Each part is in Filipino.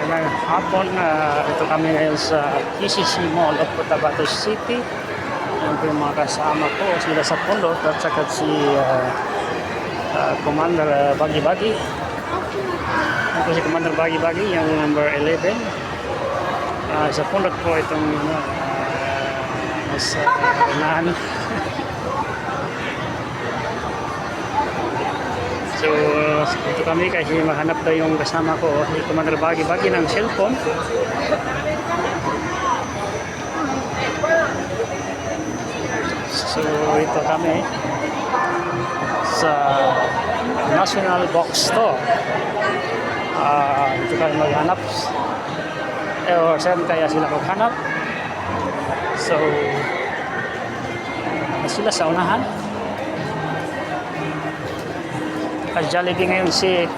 Magandang hapon. Ito kami ngayon sa PCC Mall of Cotabato City. Ito yung mga kasama ko. Sila sa Pundot at saka si Commander Bagi-Bagi. Ito si Commander Bagi-Bagi, yung number 11. Sa Pundot po itong mas unahan. So, ito kami kasi mahanap daw yung kasama ko, si Commander Bagi-Bagi ng cellphone. So, ito kami sa National Box Store. Ito kami maghanap. Or saan kaya sila maghanap? So, sila sa unahan. Jollibee ngayon si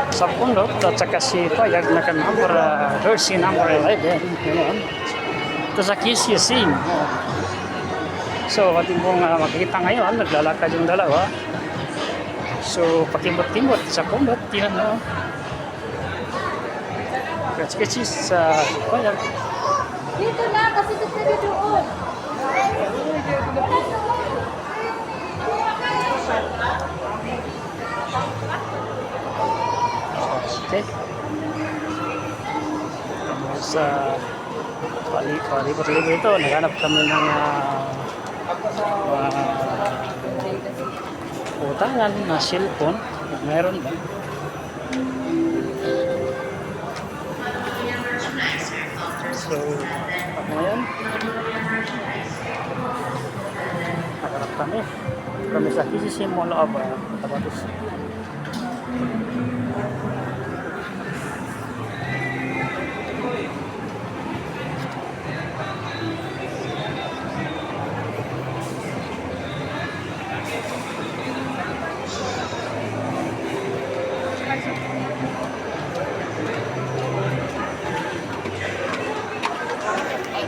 sa Pundot at saka si Payag na number jersey number 11 ngayon. Ito sa QCC. So ating pong makikita ngayon, naglalakad yung dalawa. So pakimot-kimot sa Pundot, tinan mo. Kasi sa Payag. Dito na, kasi dito na doon. Okay. Sa palibot-libot ito, naghanap kami ng utangan na cellphone. Meron ba? So, ngayon, naghanap kami. Kami sa PCC Mall of Cotabato City.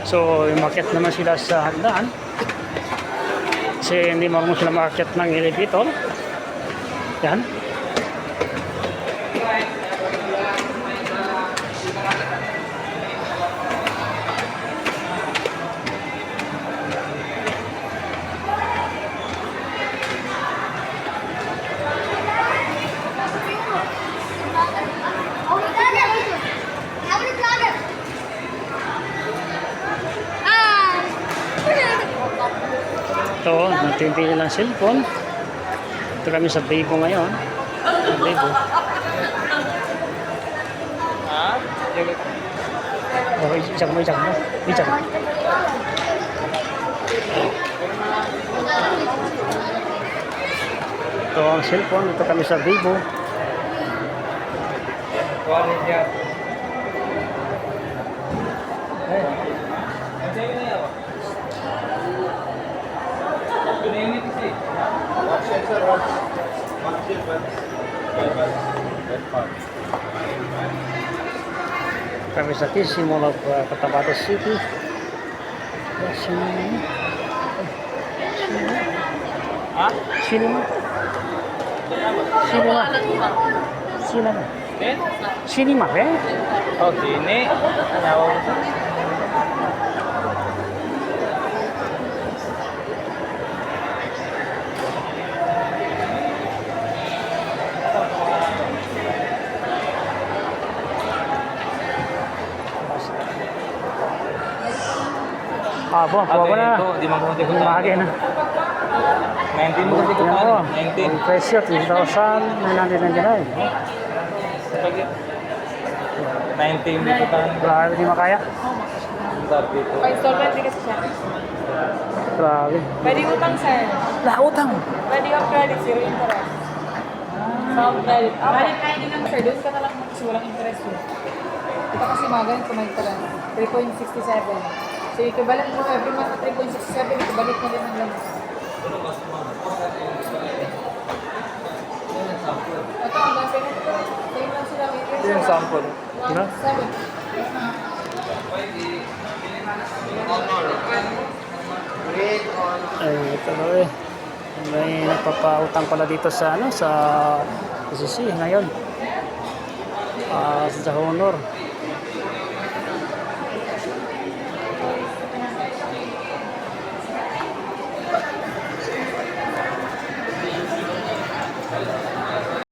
So, umakyat naman sila sa hagdan. Kasi hindi marunong sila makakyat ng elevator. Yan. Ito, natindi nilang cellphone. Ito kami sa Bebo ngayon. Bebo. Okay, isang mo. Isang. Ito ang cellphone. Ito kami sa Bebo. Kami sa PCC Mall of Cotabato City. Cinema, eh? Oh, sini. Buwan na. Ito, di mo Hindi mahagi na. 19 mo kasi Yan kutan. po. 19. Ang presyo, 3,999. 19 mo kutan. Grabe, di makaya. Dito. Pa-installment din kasi siya. Grabe. Pwede utang, sir. Utang. Pwede ang credit, zero interest. Sound credit. Pwede tayo din lang, sir. Doon ka na lang kasi walang interest yun. Ito kasi mga ganito may interest. 3.67. So, ikibalit mo every month na 3.67, ikibalit mo din ang laman. Ito, ang dami nito. Same lang sila. Ito yung sample. 1.7. Ay, ito na eh. May nagpapautang pala dito sa sa PCC ngayon. Sa Honor.